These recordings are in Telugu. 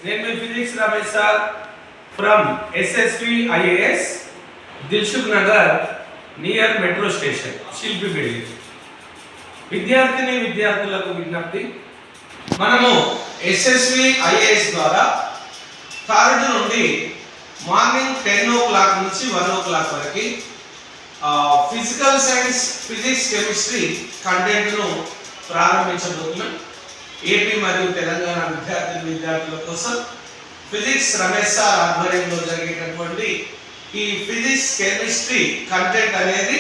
నేను మీ physics Ramesh sir from SSV IAS Dilsukhnagar near metro station Shilpi building. విద్యార్థులకు విజ్ఞప్తి, మనము ఎస్ఎస్వి ఐఏఎస్ ద్వారా థర్డ్ నుండి మార్నింగ్ 10 o'clock నుంచి 1 o'clock వరకు ఫిజికల్ సైన్స్, ఫిజిక్స్, కెమిస్ట్రీ కంటెంట్ను ప్రారంభించబోతున్నాం. ఏపీ మరియు తెలంగాణ విద్యార్థుల కోసం ఫిజిక్స్ రమేష్ సార్ ఆధ్వర్యంలో జరిగేటటువంటి ఈ ఫిజిక్స్, కెమిస్ట్రీ కంటెంట్ అనేది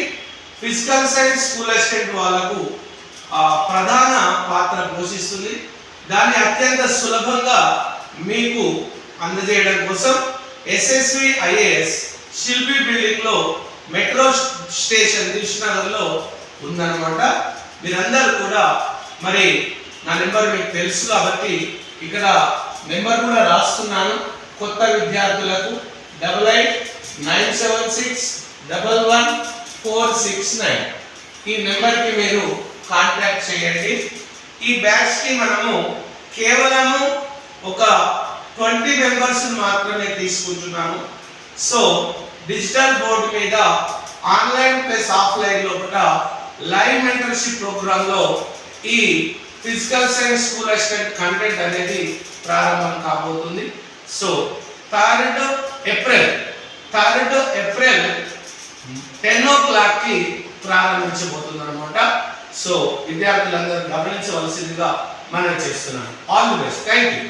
ఫిజికల్ సైన్స్ స్కూల్ అసిస్టెంట్ వాళ్ళకు ప్రధాన పాత్ర పోషిస్తుంది. దాన్ని అత్యంత సులభంగా మీకు అందజేయడం కోసం ఎస్ఎస్వి ఐఏఎస్ శిల్పి బిల్డింగ్ లో మెట్రో స్టేషన్ దిల్సుఖ్నగర్లో ఉందన్నమాట. మీరందరూ కూడా మరి నా నెంబర్ మీకు తెలుసు కాబట్టి ఇక్కడ నెంబర్ కూడా రాస్తున్నాను. కొత్త విద్యార్థులకు 8897611469 ఈ నెంబర్కి మీరు కాంటాక్ట్ చేయండి. ఈ బ్యాచ్కి మనము కేవలము ఒక 20 మెంబర్స్ మాత్రమే తీసుకుంటున్నాము. సో డిజిటల్ బోర్డు మీద ఆన్లైన్ ప్లస్ ఆఫ్లైన్ లోపల లైవ్ మెంటర్షిప్ ప్రోగ్రాంలో ఈ physical science school assistant content అనేది ప్రారంభం కాబోతుంది. సో 3rd ఏప్రిల్ 10 o'clock కి ప్రారంభించబోతుంది అనమాట. సో విద్యార్థులందరూ గమనించవలసిందిగా మనం చేస్తున్నాం. All the best. Thank you.